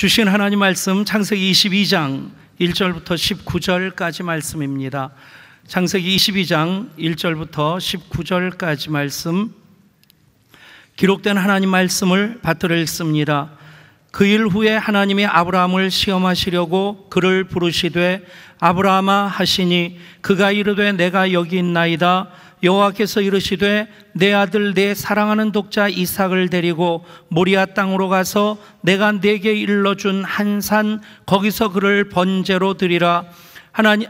주신 하나님 말씀 창세기 22장 1절부터 19절까지 말씀입니다. 창세기 22장 1절부터 19절까지 말씀, 기록된 하나님 말씀을 받들어 읽습니다. 그 일 후에 하나님이 아브라함을 시험하시려고 그를 부르시되 아브라함아 하시니 그가 이르되 내가 여기 있나이다. 여호와께서 이르시되 내 아들 내 사랑하는 독자 이삭을 데리고 모리아 땅으로 가서 내가 네게 일러준 한 산 거기서 그를 번제로 드리라.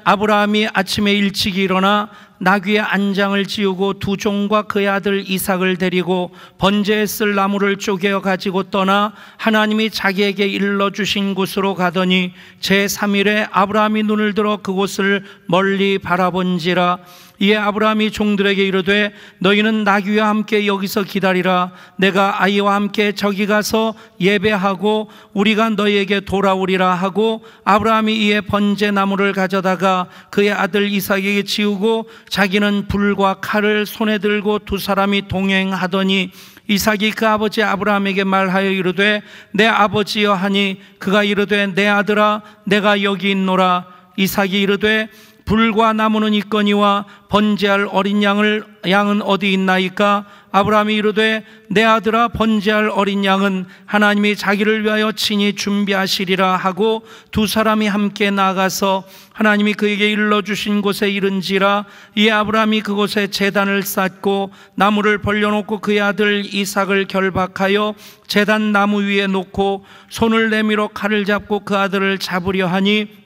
아브라함이 아침에 일찍 일어나 나귀의 안장을 지우고 두 종과 그의 아들 이삭을 데리고 번제에 쓸 나무를 쪼개어 가지고 떠나 하나님이 자기에게 일러주신 곳으로 가더니 제3일에 아브라함이 눈을 들어 그곳을 멀리 바라본지라. 이에 아브라함이 종들에게 이르되 너희는 나귀와 함께 여기서 기다리라. 내가 아이와 함께 저기 가서 예배하고 우리가 너희에게 돌아오리라 하고 아브라함이 이에 번제 나무를 가져다가 그의 아들 이삭에게 지우고 자기는 불과 칼을 손에 들고 두 사람이 동행하더니 이삭이 그 아버지 아브라함에게 말하여 이르되 내 아버지여 하니 그가 이르되 내 아들아 내가 여기 있노라. 이삭이 이르되 불과 나무는 있거니와 번제할 어린 양은 어디 있나이까? 아브라함이 이르되 내 아들아 번제할 어린 양은 하나님이 자기를 위하여 친히 준비하시리라 하고 두 사람이 함께 나가서 하나님이 그에게 일러주신 곳에 이른지라. 이에 아브라함이 그곳에 제단을 쌓고 나무를 벌려놓고 그의 아들 이삭을 결박하여 제단 나무 위에 놓고 손을 내밀어 칼을 잡고 그 아들을 잡으려 하니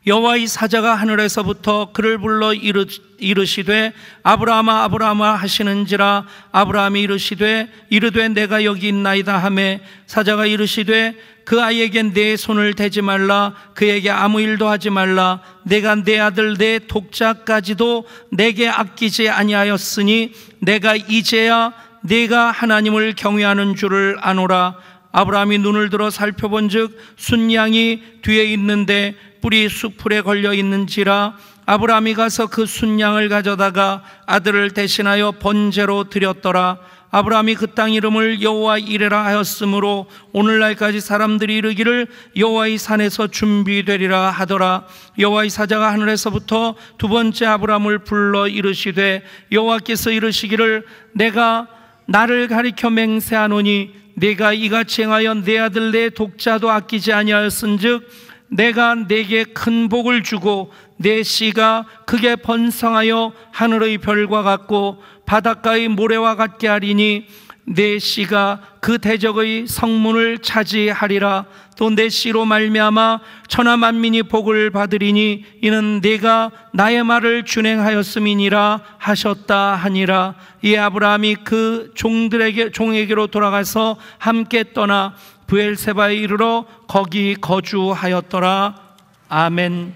여호와의 사자가 하늘에서부터 그를 불러 이르시되 아브라함아 아브라함아 하시는지라. 아브라함이 이르되 내가 여기 있나이다 하매 사자가 이르시되 그 아이에게 내 손을 대지 말라. 그에게 아무 일도 하지 말라. 내가 내 아들 내 독자까지도 내게 아끼지 아니하였으니 내가 이제야 내가 하나님을 경외하는 줄을 아노라. 아브라함이 눈을 들어 살펴본즉 순양이 뒤에 있는데 뿔이 수풀에 걸려 있는지라. 아브라함이 가서 그 순양을 가져다가 아들을 대신하여 번제로 드렸더라. 아브라함이 그 땅 이름을 여호와 이레라 하였으므로 오늘날까지 사람들이 이르기를 여호와의 산에서 준비되리라 하더라. 여호와의 사자가 하늘에서부터 두 번째 아브라함을 불러 이르시되 여호와께서 이르시기를 내가 나를 가리켜 맹세하노니 내가 이같이 행하여 내 아들 내 독자도 아끼지 아니하였은즉 내가 네게 큰 복을 주고 내 씨가 크게 번성하여 하늘의 별과 같고 바닷가의 모래와 같게 하리니 내 씨가 그 대적의 성문을 차지하리라. 또 내 씨로 말미암아 천하 만민이 복을 받으리니 이는 네가 나의 말을 준행하였음이니라 하셨다 하니라. 이에 아브라함이 그 종에게로 돌아가서 함께 떠나 브엘세바에 이르러 거기 거주하였더라. 아멘.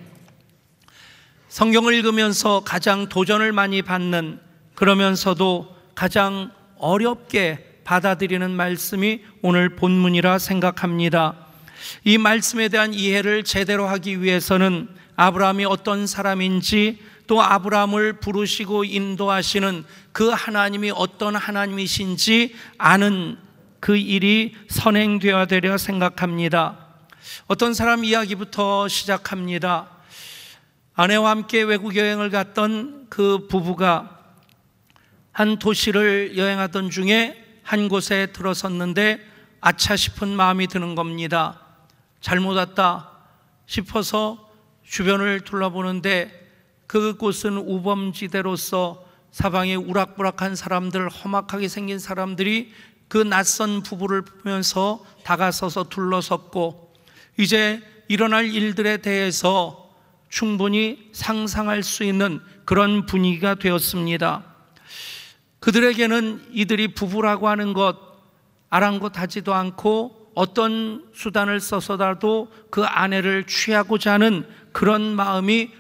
성경을 읽으면서 가장 도전을 많이 받는, 그러면서도 가장 어렵게 받아들이는 말씀이 오늘 본문이라 생각합니다. 이 말씀에 대한 이해를 제대로 하기 위해서는 아브라함이 어떤 사람인지, 또 아브라함을 부르시고 인도하시는 그 하나님이 어떤 하나님이신지 아는 그 일이 선행되어야 되려 생각합니다. 어떤 사람 이야기부터 시작합니다. 아내와 함께 외국 여행을 갔던 그 부부가 한 도시를 여행하던 중에 한 곳에 들어섰는데 아차 싶은 마음이 드는 겁니다. 잘못 왔다 싶어서 주변을 둘러보는데 그곳은 우범지대로서 사방에 우락부락한 사람들, 험악하게 생긴 사람들이 그 낯선 부부를 보면서 다가서서 둘러섰고 이제 일어날 일들에 대해서 충분히 상상할 수 있는 그런 분위기가 되었습니다. 그들에게는 이들이 부부라고 하는 것 아랑곳하지도 않고 어떤 수단을 써서라도 그 아내를 취하고자 하는 그런 마음이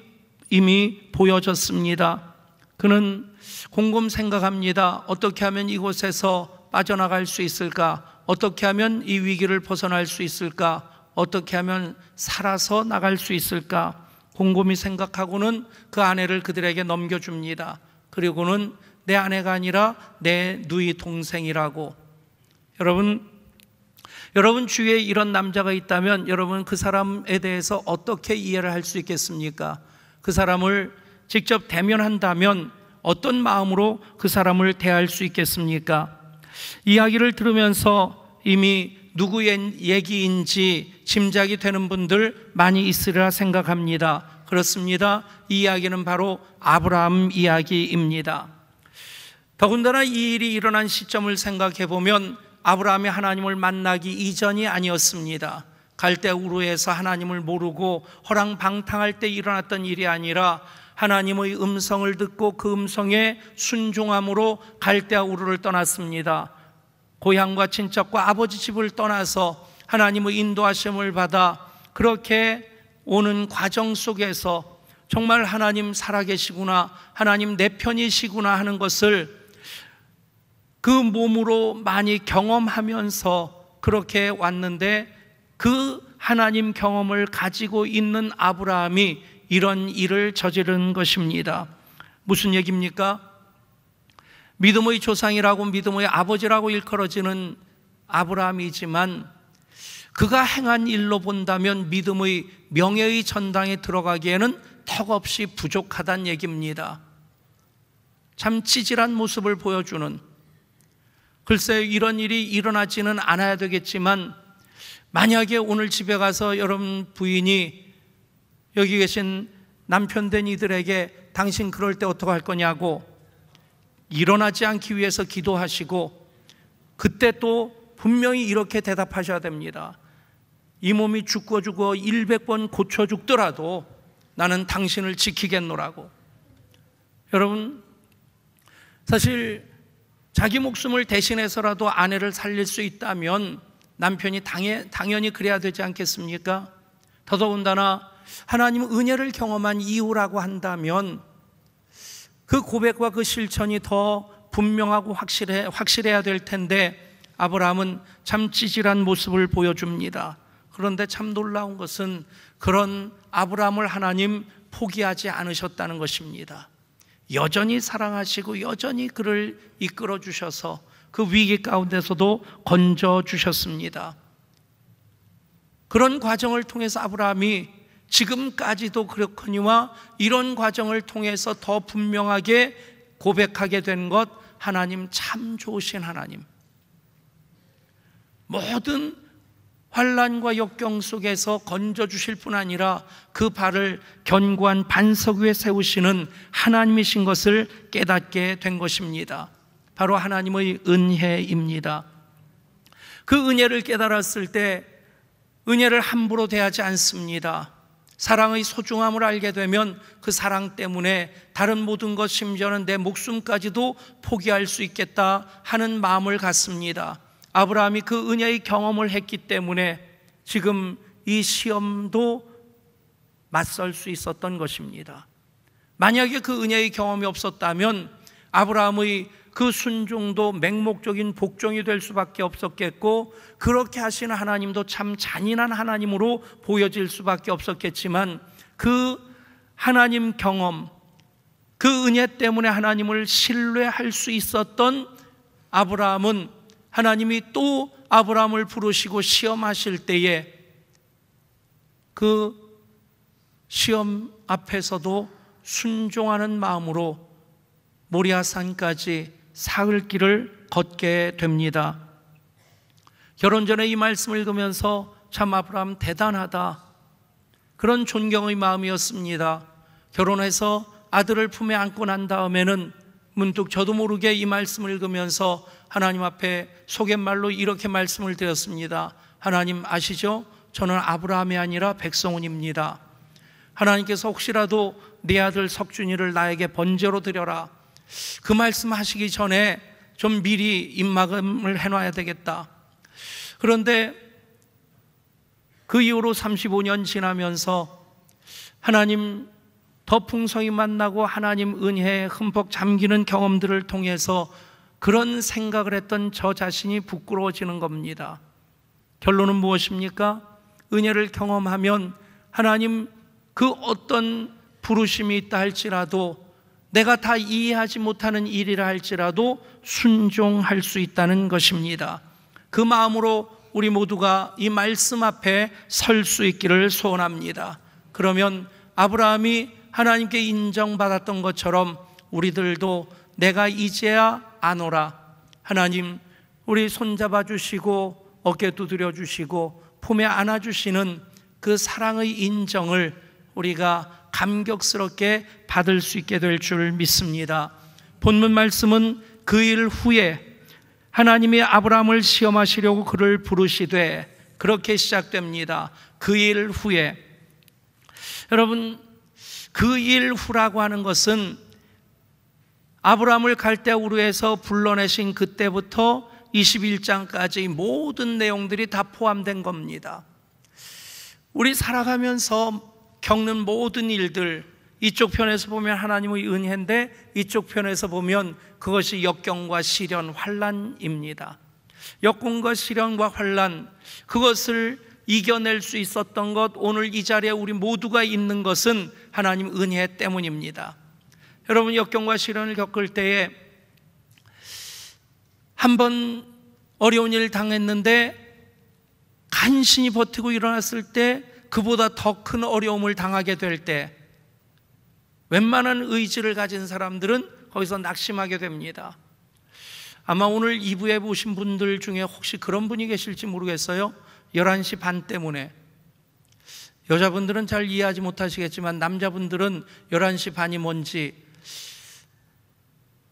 이미 보여졌습니다. 그는 곰곰 생각합니다. 어떻게 하면 이곳에서 빠져나갈 수 있을까? 어떻게 하면 이 위기를 벗어날 수 있을까? 어떻게 하면 살아서 나갈 수 있을까? 곰곰이 생각하고는 그 아내를 그들에게 넘겨줍니다. 그리고는 내 아내가 아니라 내 누이 동생이라고. 여러분 주위에 이런 남자가 있다면 여러분 그 사람에 대해서 어떻게 이해를 할 수 있겠습니까? 그 사람을 직접 대면한다면 어떤 마음으로 그 사람을 대할 수 있겠습니까? 이야기를 들으면서 이미 누구의 얘기인지 짐작이 되는 분들 많이 있으리라 생각합니다. 그렇습니다. 이 이야기는 바로 아브라함 이야기입니다. 더군다나 이 일이 일어난 시점을 생각해 보면 아브라함이 하나님을 만나기 이전이 아니었습니다. 갈대 우르에서 하나님을 모르고 허랑방탕할 때 일어났던 일이 아니라 하나님의 음성을 듣고 그 음성에 순종함으로 갈대 우르를 떠났습니다. 고향과 친척과 아버지 집을 떠나서 하나님의 인도하심을 받아 그렇게 오는 과정 속에서 정말 하나님 살아계시구나, 하나님 내 편이시구나 하는 것을 그 몸으로 많이 경험하면서 그렇게 왔는데, 그 하나님 경험을 가지고 있는 아브라함이 이런 일을 저지른 것입니다. 무슨 얘기입니까? 믿음의 조상이라고, 믿음의 아버지라고 일컬어지는 아브라함이지만 그가 행한 일로 본다면 믿음의 명예의 전당에 들어가기에는 턱없이 부족하다는 얘기입니다. 참 찌질한 모습을 보여주는, 글쎄 이런 일이 일어나지는 않아야 되겠지만 만약에 오늘 집에 가서 여러분 부인이 여기 계신 남편 된 이들에게 당신 그럴 때 어떻게 할 거냐고 일어나지 않기 위해서 기도하시고, 그때 또 분명히 이렇게 대답하셔야 됩니다. 이 몸이 죽고 100번 고쳐 죽더라도 나는 당신을 지키겠노라고. 여러분, 사실 자기 목숨을 대신해서라도 아내를 살릴 수 있다면 남편이 당연히 그래야 되지 않겠습니까? 더더군다나 하나님 은혜를 경험한 이유라고 한다면 그 고백과 그 실천이 더 분명하고 확실해야 될 텐데 아브라함은 참 찌질한 모습을 보여줍니다. 그런데 참 놀라운 것은 그런 아브라함을 하나님 포기하지 않으셨다는 것입니다. 여전히 사랑하시고 여전히 그를 이끌어 주셔서 그 위기 가운데서도 건져 주셨습니다. 그런 과정을 통해서 아브라함이 지금까지도 그렇거니와 이런 과정을 통해서 더 분명하게 고백하게 된 것, 하나님 참 좋으신 하나님, 모든 환난과 역경 속에서 건져주실 뿐 아니라 그 발을 견고한 반석 위에 세우시는 하나님이신 것을 깨닫게 된 것입니다. 바로 하나님의 은혜입니다. 그 은혜를 깨달았을 때 은혜를 함부로 대하지 않습니다. 사랑의 소중함을 알게 되면 그 사랑 때문에 다른 모든 것, 심지어는 내 목숨까지도 포기할 수 있겠다 하는 마음을 갖습니다. 아브라함이 그 은혜의 경험을 했기 때문에 지금 이 시험도 맞설 수 있었던 것입니다. 만약에 그 은혜의 경험이 없었다면 아브라함의 그 순종도 맹목적인 복종이 될 수밖에 없었겠고, 그렇게 하시는 하나님도 참 잔인한 하나님으로 보여질 수밖에 없었겠지만, 그 하나님 경험, 그 은혜 때문에 하나님을 신뢰할 수 있었던 아브라함은 하나님이 또 아브라함을 부르시고 시험하실 때에 그 시험 앞에서도 순종하는 마음으로 모리아산까지 사흘 길을 걷게 됩니다. 결혼 전에 이 말씀을 읽으면서 참 아브라함 대단하다, 그런 존경의 마음이었습니다. 결혼해서 아들을 품에 안고 난 다음에는 문득 저도 모르게 이 말씀을 읽으면서 하나님 앞에 속갯말로 이렇게 말씀을 드렸습니다. 하나님 아시죠? 저는 아브라함이 아니라 백성훈입니다. 하나님께서 혹시라도 내 아들 석준이를 나에게 번제로 드려라, 그 말씀 하시기 전에 좀 미리 입막음을 해놔야 되겠다. 그런데 그 이후로 35년 지나면서 하나님 더 풍성히 만나고 하나님 은혜에 흠뻑 잠기는 경험들을 통해서 그런 생각을 했던 저 자신이 부끄러워지는 겁니다. 결론은 무엇입니까? 은혜를 경험하면 하나님 그 어떤 부르심이 있다 할지라도, 내가 다 이해하지 못하는 일이라 할지라도 순종할 수 있다는 것입니다. 그 마음으로 우리 모두가 이 말씀 앞에 설 수 있기를 소원합니다. 그러면 아브라함이 하나님께 인정받았던 것처럼 우리들도 내가 이제야 아노라, 하나님 우리 손잡아 주시고 어깨 두드려 주시고 품에 안아 주시는 그 사랑의 인정을 우리가 감격스럽게 받을 수 있게 될 줄 믿습니다. 본문 말씀은 그 일 후에 하나님이 아브라함을 시험하시려고 그를 부르시되, 그렇게 시작됩니다. 그 일 후에. 여러분, 그 일 후라고 하는 것은 아브라함을 갈대우르에서 불러내신 그때부터 21장까지 모든 내용들이 다 포함된 겁니다. 우리 살아가면서 겪는 모든 일들, 이쪽 편에서 보면 하나님의 은혜인데 이쪽 편에서 보면 그것이 역경과 시련, 환난입니다. 역경과 시련과 환난, 그것을 이겨낼 수 있었던 것, 오늘 이 자리에 우리 모두가 있는 것은 하나님 은혜 때문입니다. 여러분, 역경과 시련을 겪을 때에 한번 어려운 일을 당했는데 간신히 버티고 일어났을 때, 그보다 더 큰 어려움을 당하게 될 때 웬만한 의지를 가진 사람들은 거기서 낙심하게 됩니다. 아마 오늘 2부에 보신 분들 중에 혹시 그런 분이 계실지 모르겠어요. 11시 반 때문에. 여자분들은 잘 이해하지 못하시겠지만 남자분들은 11시 반이 뭔지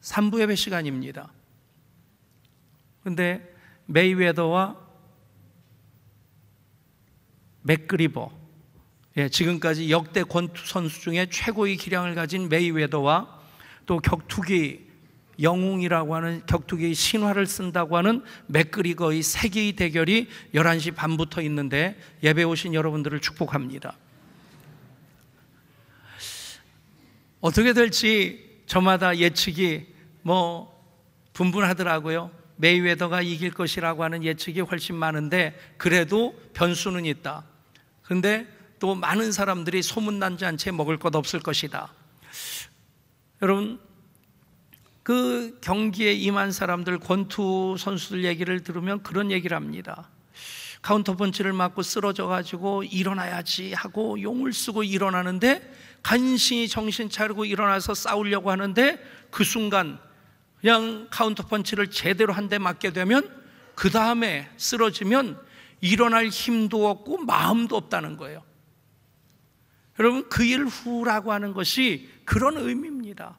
3부 예배 시간입니다. 그런데 메이웨더와 맥그리버, 지금까지 역대 권투 선수 중에 최고의 기량을 가진 메이웨더와 또 격투기 영웅이라고 하는, 격투기 신화를 쓴다고 하는 맥그리거의 세계의 대결이 11시 반부터 있는데 예배 오신 여러분들을 축복합니다. 어떻게 될지 저마다 예측이 분분하더라고요. 메이웨더가 이길 것이라고 하는 예측이 훨씬 많은데 그래도 변수는 있다. 그런데 또 많은 사람들이 소문난 잔치에 먹을 것 없을 것이다. 여러분, 그 경기에 임한 사람들, 권투 선수들 얘기를 들으면 그런 얘기를 합니다. 카운터펀치를 맞고 쓰러져 가지고 일어나야지 하고 용을 쓰고 일어나는데 간신히 정신 차리고 일어나서 싸우려고 하는데 그 순간 그냥 카운터펀치를 제대로 한 대 맞게 되면 그 다음에 쓰러지면 일어날 힘도 없고 마음도 없다는 거예요. 여러분, 그 일 후라고 하는 것이 그런 의미입니다.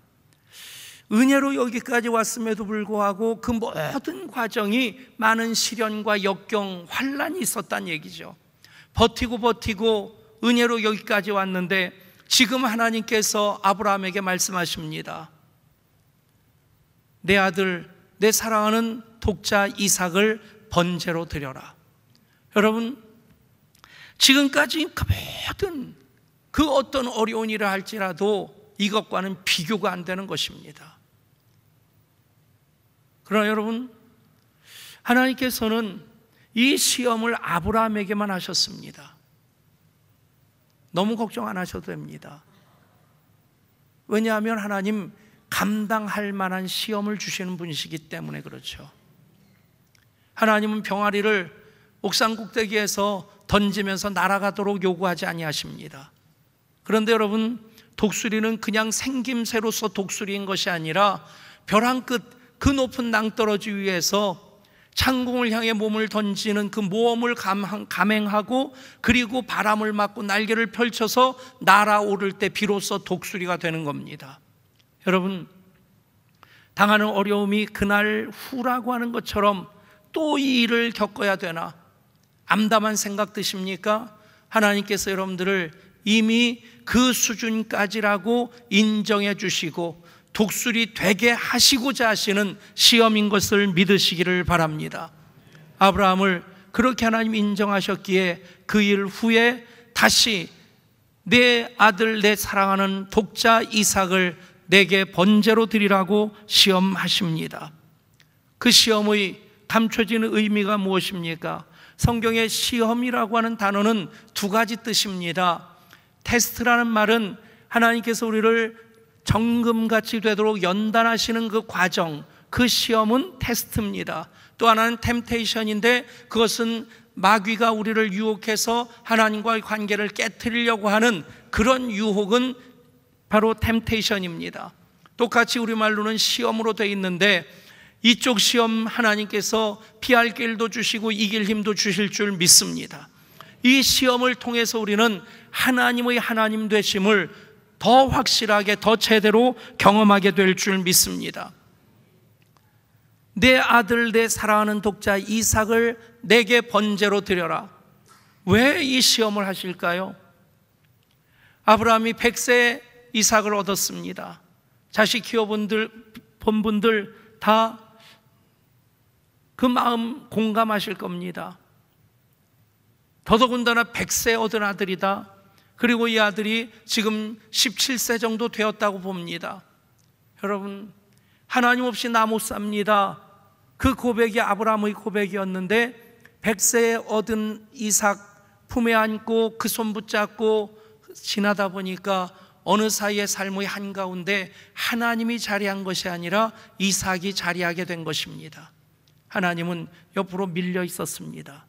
은혜로 여기까지 왔음에도 불구하고 그 모든 과정이 많은 시련과 역경, 환난이 있었다는 얘기죠. 버티고 은혜로 여기까지 왔는데 지금 하나님께서 아브라함에게 말씀하십니다. 내 아들, 내 사랑하는 독자 이삭을 번제로 드려라. 여러분, 지금까지 그 모든 그 어떤 어려운 일을 할지라도 이것과는 비교가 안 되는 것입니다. 그러나 여러분, 하나님께서는 이 시험을 아브라함에게만 하셨습니다. 너무 걱정 안 하셔도 됩니다. 왜냐하면 하나님 감당할 만한 시험을 주시는 분이시기 때문에 그렇죠. 하나님은 병아리를 옥상 꼭대기에서 던지면서 날아가도록 요구하지 아니하십니다. 그런데 여러분, 독수리는 그냥 생김새로서 독수리인 것이 아니라 벼랑 끝 그 높은 낭떠러지 위에서 창공을 향해 몸을 던지는 그 모험을 감행하고 그리고 바람을 맞고 날개를 펼쳐서 날아오를 때 비로소 독수리가 되는 겁니다. 여러분, 당하는 어려움이 그날 후라고 하는 것처럼 또 이 일을 겪어야 되나 암담한 생각 드십니까? 하나님께서 여러분들을 이미 그 수준까지라고 인정해 주시고 독수리 되게 하시고자 하시는 시험인 것을 믿으시기를 바랍니다. 아브라함을 그렇게 하나님 인정하셨기에 그 일 후에 다시 내 아들, 내 사랑하는 독자 이삭을 내게 번제로 드리라고 시험하십니다. 그 시험의 감춰지는 의미가 무엇입니까? 성경의 시험이라고 하는 단어는 두 가지 뜻입니다. 테스트라는 말은 하나님께서 우리를 정금같이 되도록 연단하시는 그 과정, 그 시험은 테스트입니다. 또 하나는 템테이션인데 그것은 마귀가 우리를 유혹해서 하나님과의 관계를 깨트리려고 하는 그런 유혹은 바로 템테이션입니다. 똑같이 우리말로는 시험으로 되어 있는데 이쪽 시험 하나님께서 피할 길도 주시고 이길 힘도 주실 줄 믿습니다. 이 시험을 통해서 우리는 하나님의 하나님 되심을 더 확실하게 더 제대로 경험하게 될 줄 믿습니다. 내 아들 내 사랑하는 독자 이삭을 내게 번제로 드려라. 왜 이 시험을 하실까요? 아브라함이 100세 이삭을 얻었습니다. 자식 키워본 분들 다 그 마음 공감하실 겁니다. 더더군다나 100세 얻은 아들이다. 그리고 이 아들이 지금 17세 정도 되었다고 봅니다. 여러분, 하나님 없이 나 못 삽니다. 그 고백이 아브라함의 고백이었는데 100세에 얻은 이삭 품에 안고 그 손 붙잡고 지나다 보니까 어느 사이의 삶의 한가운데 하나님이 자리한 것이 아니라 이삭이 자리하게 된 것입니다. 하나님은 옆으로 밀려 있었습니다.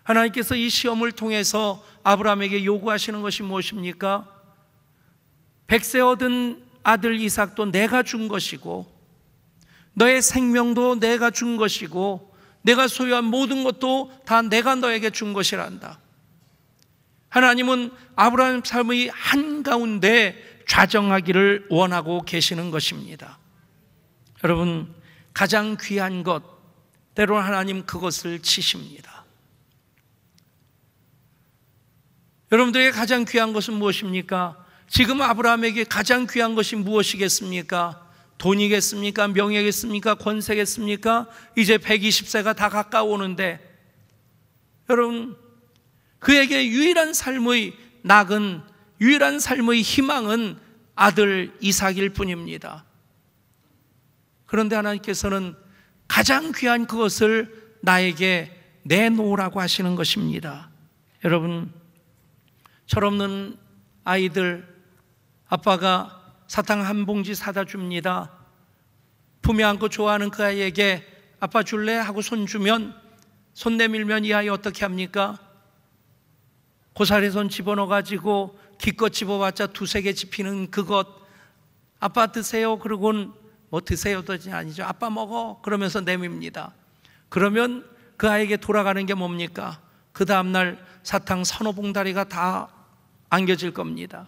하나님께서 이 시험을 통해서 아브라함에게 요구하시는 것이 무엇입니까? 100세 얻은 아들 이삭도 내가 준 것이고 너의 생명도 내가 준 것이고 내가 소유한 모든 것도 다 내가 너에게 준 것이란다. 하나님은 아브라함 삶의 한가운데 좌정하기를 원하고 계시는 것입니다. 여러분, 가장 귀한 것, 때로는 하나님 그것을 치십니다. 여러분들에게 가장 귀한 것은 무엇입니까? 지금 아브라함에게 가장 귀한 것이 무엇이겠습니까? 돈이겠습니까? 명예겠습니까? 권세겠습니까? 이제 120세가 다 가까워오는데 여러분, 그에게 유일한 삶의 낙은, 유일한 삶의 희망은 아들 이삭일 뿐입니다. 그런데 하나님께서는 가장 귀한 그것을 나에게 내놓으라고 하시는 것입니다. 여러분, 철없는 아이들, 아빠가 사탕 한 봉지 사다 줍니다. 품에 안고 좋아하는 그 아이에게 아빠 줄래? 하고 손 주면, 손 내밀면 이 아이 어떻게 합니까? 고사리 손 집어넣어가지고 기껏 집어봤자 두세 개 집히는 그것, 아빠 드세요. 그러고는 뭐 드세요도 아니죠. 아빠 먹어. 그러면서 내밉니다. 그러면 그 아이에게 돌아가는 게 뭡니까? 그 다음날 사탕 서너 봉다리가 다 안겨질 겁니다.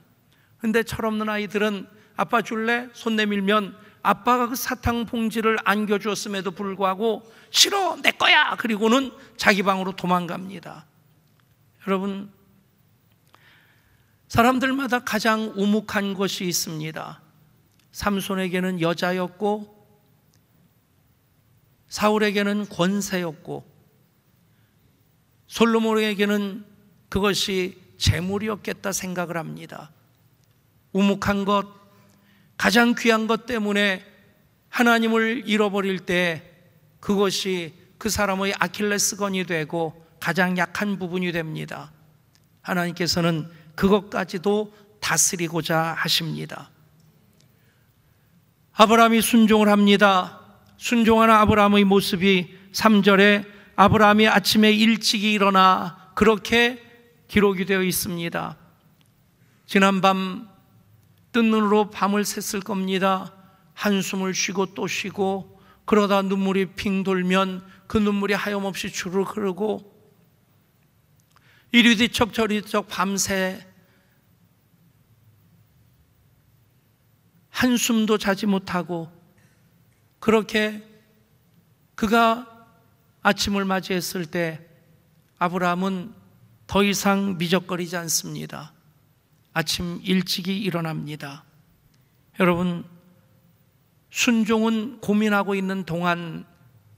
근데 철없는 아이들은 아빠 줄래? 손 내밀면 아빠가 그 사탕 봉지를 안겨주었음에도 불구하고 싫어, 내 거야. 그리고는 자기 방으로 도망갑니다. 여러분, 사람들마다 가장 우묵한 것이 있습니다. 삼손에게는 여자였고 사울에게는 권세였고 솔로몬에게는 그것이 재물이었겠다 생각을 합니다. 우묵한 것, 가장 귀한 것 때문에 하나님을 잃어버릴 때 그것이 그 사람의 아킬레스건이 되고 가장 약한 부분이 됩니다. 하나님께서는 그것까지도 다스리고자 하십니다. 아브라함이 순종을 합니다. 순종하는 아브라함의 모습이 3절에 아브라함이 아침에 일찍이 일어나 그렇게 기록이 되어 있습니다. 지난밤 뜬 눈으로 밤을 샜을 겁니다. 한숨을 쉬고 또 쉬고 그러다 눈물이 핑 돌면 그 눈물이 하염없이 주르륵 흐르고 이리 뒤척 저리 뒤척 밤새 한숨도 자지 못하고 그렇게 그가 아침을 맞이했을 때 아브라함은 더 이상 미적거리지 않습니다. 아침 일찍이 일어납니다. 여러분, 순종은 고민하고 있는 동안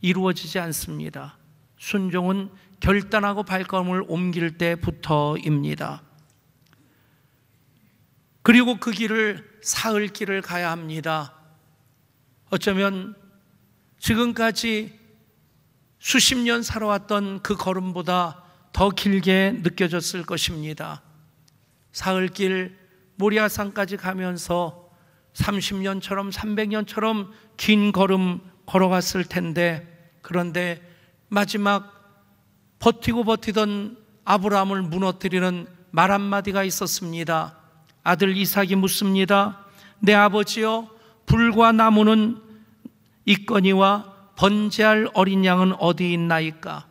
이루어지지 않습니다. 순종은 결단하고 발걸음을 옮길 때부터입니다. 그리고 그 길을 사흘 길을 가야 합니다. 어쩌면 지금까지 수십 년 살아왔던 그 걸음보다 더 길게 느껴졌을 것입니다. 사흘길 모리아산까지 가면서 30년처럼 300년처럼 긴 걸음 걸어갔을 텐데 그런데 마지막 버티던 아브라함을 무너뜨리는 말 한마디가 있었습니다. 아들 이삭이 묻습니다. 내 아버지여, 불과 나무는 있거니와 번제할 어린 양은 어디 있나이까?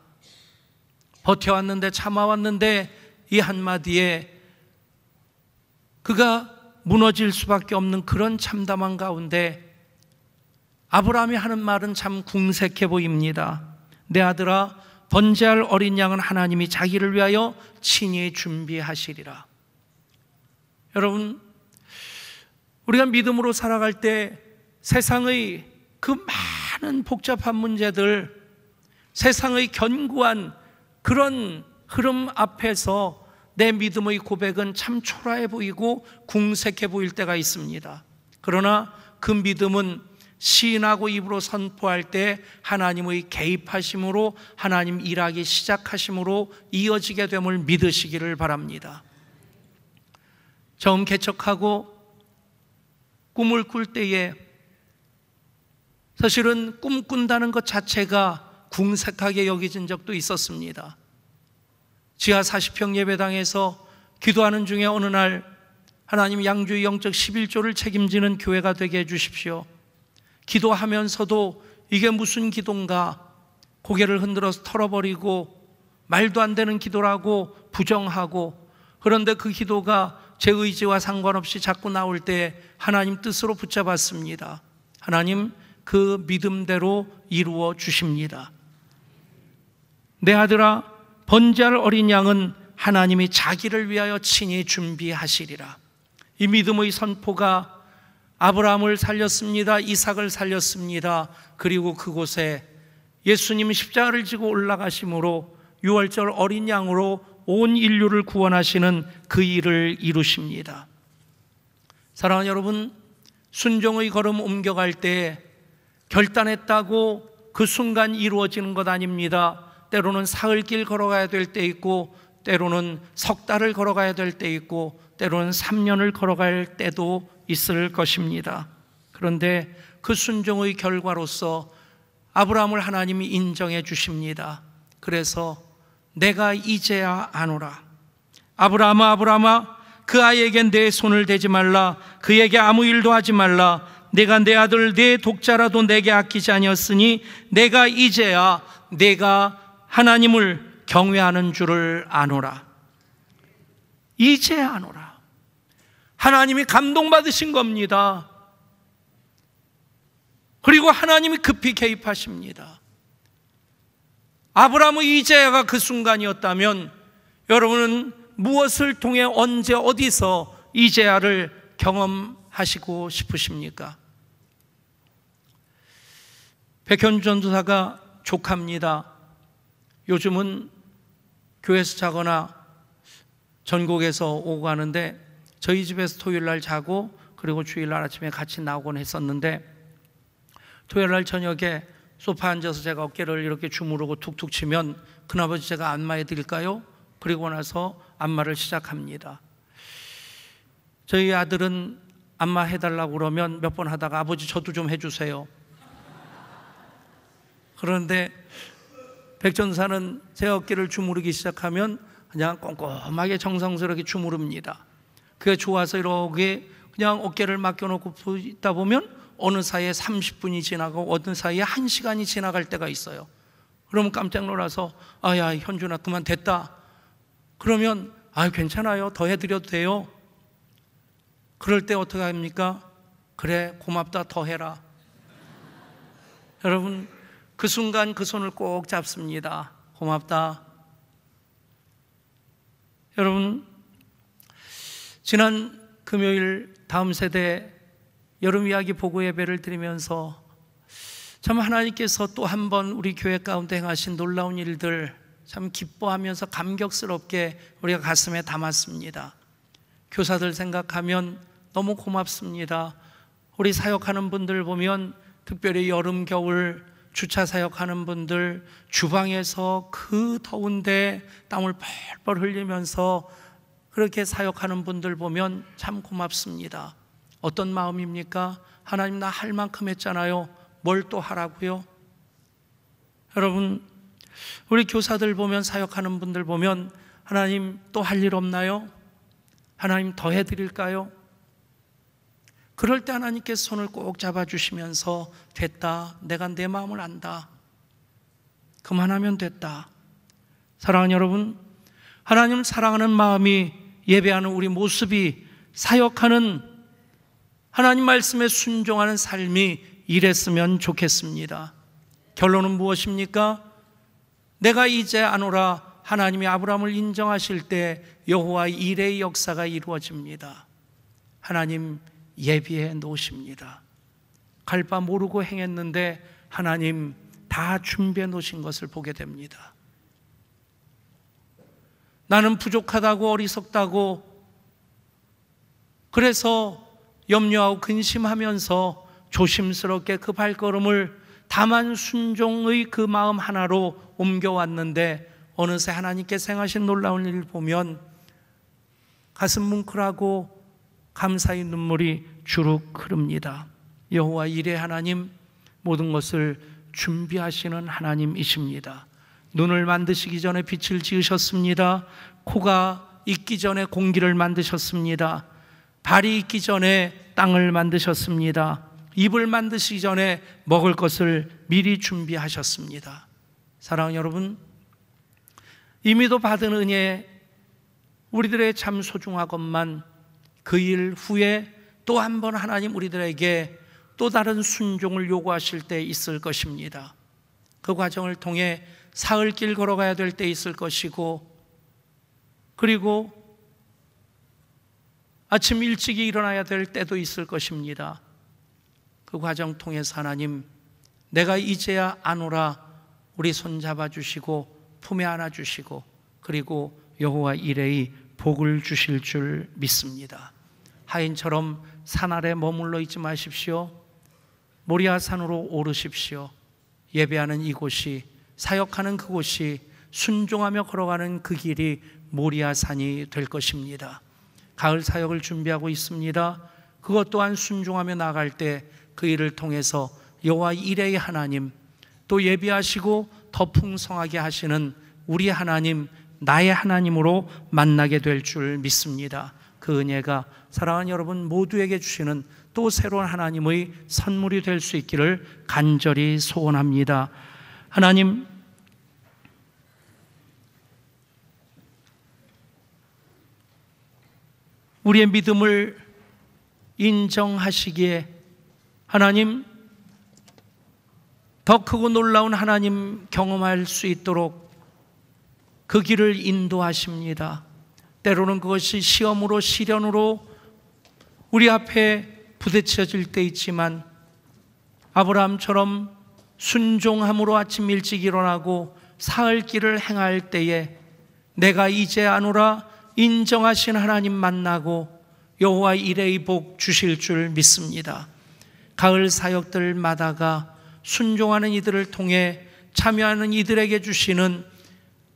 버텨왔는데, 참아왔는데 이 한마디에 그가 무너질 수밖에 없는 그런 참담한 가운데 아브라함이 하는 말은 참 궁색해 보입니다. 내 아들아, 번제할 어린 양은 하나님이 자기를 위하여 친히 준비하시리라. 여러분, 우리가 믿음으로 살아갈 때 세상의 그 많은 복잡한 문제들, 세상의 견고한 그런 흐름 앞에서 내 믿음의 고백은 참 초라해 보이고 궁색해 보일 때가 있습니다. 그러나 그 믿음은 시인하고 입으로 선포할 때 하나님의 개입하심으로, 하나님 일하기 시작하심으로 이어지게 됨을 믿으시기를 바랍니다. 처음 개척하고 꿈을 꿀 때에 사실은 꿈 꾼다는 것 자체가 궁색하게 여겨진 적도 있었습니다. 지하 40평 예배당에서 기도하는 중에 어느 날 하나님 양주의 영적 11조를 책임지는 교회가 되게 해주십시오. 기도하면서도 이게 무슨 기도인가, 고개를 흔들어서 털어버리고 말도 안 되는 기도라고 부정하고, 그런데 그 기도가 제 의지와 상관없이 자꾸 나올 때 하나님 뜻으로 붙잡았습니다. 하나님 그 믿음대로 이루어 주십니다. 내 아들아, 번제할 어린 양은 하나님이 자기를 위하여 친히 준비하시리라. 이 믿음의 선포가 아브라함을 살렸습니다. 이삭을 살렸습니다. 그리고 그곳에 예수님 십자가를 지고 올라가심으로 유월절 어린 양으로 온 인류를 구원하시는 그 일을 이루십니다. 사랑하는 여러분, 순종의 걸음 옮겨갈 때 결단했다고 그 순간 이루어지는 것 아닙니다. 때로는 사흘길 걸어가야 될 때 있고, 때로는 석 달을 걸어가야 될 때 있고, 때로는 3년을 걸어갈 때도 있을 것입니다. 그런데 그 순종의 결과로서 아브라함을 하나님이 인정해 주십니다. 그래서 내가 이제야 아노라. 아브라함아, 아브라함아, 그 아이에게 내 손을 대지 말라. 그에게 아무 일도 하지 말라. 내가 내 아들 내 독자라도 내게 아끼지 아니었으니 내가 이제야 내가 하나님을 경외하는 줄을 아노라. 이제 아노라. 하나님이 감동받으신 겁니다. 그리고 하나님이 급히 개입하십니다. 아브라함의 이제야가 그 순간이었다면 여러분은 무엇을 통해 언제 어디서 이제야를 경험하시고 싶으십니까? 백현주 전도사가 조카입니다. 요즘은 교회에서 자거나 전국에서 오고 가는데 저희 집에서 토요일날 자고 그리고 주일날 아침에 같이 나오곤 했었는데, 토요일날 저녁에 소파에 앉아서 제가 어깨를 이렇게 주무르고 툭툭 치면 큰아버지 제가 안마해 드릴까요? 그리고 나서 안마를 시작합니다. 저희 아들은 안마 해달라고 그러면 몇 번 하다가 아버지 저도 좀 해주세요. 그런데 백전사는 제 어깨를 주무르기 시작하면 그냥 꼼꼼하게 정성스럽게 주무릅니다. 그게 좋아서 이렇게 그냥 어깨를 맡겨놓고 있다 보면 어느 사이에 30분이 지나고 어느 사이에 1시간이 지나갈 때가 있어요. 그러면 깜짝 놀라서 아야 현준아 그만 됐다. 그러면 괜찮아요, 더 해드려도 돼요. 그럴 때 어떻게 합니까? 그래 고맙다, 더 해라. 여러분, 그 순간 그 손을 꼭 잡습니다. 고맙다. 여러분, 지난 금요일 다음 세대 여름 이야기 보고 예배를 드리면서 참 하나님께서 또 한 번 우리 교회 가운데 행하신 놀라운 일들 참 기뻐하면서 감격스럽게 우리가 가슴에 담았습니다. 교사들 생각하면 너무 고맙습니다. 우리 사역하는 분들 보면 특별히 여름 겨울 주차 사역하는 분들 주방에서 그 더운데 땀을 펄펄 흘리면서 그렇게 사역하는 분들 보면 참 고맙습니다. 어떤 마음입니까? 하나님 나 할 만큼 했잖아요. 뭘 또 하라고요? 여러분, 우리 교사들 보면, 사역하는 분들 보면 하나님 또 할 일 없나요? 하나님 더 해드릴까요? 그럴 때 하나님께서 손을 꼭 잡아주시면서 됐다, 내가 내 마음을 안다, 그만하면 됐다. 사랑하는 여러분, 하나님 사랑하는 마음이, 예배하는 우리 모습이, 사역하는 하나님 말씀에 순종하는 삶이 이랬으면 좋겠습니다. 결론은 무엇입니까? 내가 이제 아노라, 하나님이 아브라함을 인정하실 때 여호와 일의 역사가 이루어집니다. 하나님 예비해 놓으십니다. 갈 바 모르고 행했는데 하나님 다 준비해 놓으신 것을 보게 됩니다. 나는 부족하다고, 어리석다고, 그래서 염려하고 근심하면서 조심스럽게 그 발걸음을 다만 순종의 그 마음 하나로 옮겨왔는데, 어느새 하나님께서 행하신 놀라운 일을 보면 가슴 뭉클하고 감사의 눈물이 주룩 흐릅니다. 여호와 일의 하나님, 모든 것을 준비하시는 하나님이십니다. 눈을 만드시기 전에 빛을 지으셨습니다. 코가 있기 전에 공기를 만드셨습니다. 발이 있기 전에 땅을 만드셨습니다. 입을 만드시기 전에 먹을 것을 미리 준비하셨습니다. 사랑하는 여러분, 이미도 받은 은혜, 우리들의 참 소중하건만 그 일 후에 또 한 번 하나님 우리들에게 또 다른 순종을 요구하실 때 있을 것입니다. 그 과정을 통해 사흘길 걸어가야 될 때 있을 것이고, 그리고 아침 일찍이 일어나야 될 때도 있을 것입니다. 그 과정 통해서 하나님, 내가 이제야 아노라, 우리 손잡아 주시고 품에 안아 주시고, 그리고 여호와 이레의 복을 주실 줄 믿습니다. 하인처럼 산 아래 머물러 있지 마십시오. 모리아 산으로 오르십시오. 예배하는 이곳이, 사역하는 그곳이, 순종하며 걸어가는 그 길이 모리아 산이 될 것입니다. 가을 사역을 준비하고 있습니다. 그것 또한 순종하며 나갈 때 그 일을 통해서 여호와 이레의 하나님, 또 예비하시고 더 풍성하게 하시는 우리 하나님, 나의 하나님으로 만나게 될 줄 믿습니다. 그 은혜가 사랑하는 여러분 모두에게 주시는 또 새로운 하나님의 선물이 될 수 있기를 간절히 소원합니다. 하나님, 우리의 믿음을 인정하시기에 하나님, 더 크고 놀라운 하나님 경험할 수 있도록 그 길을 인도하십니다. 때로는 그것이 시험으로, 시련으로 우리 앞에 부딪혀질 때 있지만, 아브라함처럼 순종함으로 아침 일찍 일어나고 사흘 길을 행할 때에 내가 이제 아노라 인정하신 하나님 만나고 여호와 이레의 복 주실 줄 믿습니다. 가을 사역들마다가 순종하는 이들을 통해 참여하는 이들에게 주시는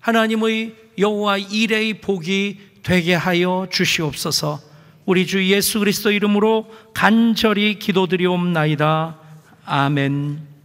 하나님의 여호와 이레의 복이 되게 하여 주시옵소서. 우리 주 예수 그리스도 이름으로 간절히 기도드리옵나이다. 아멘.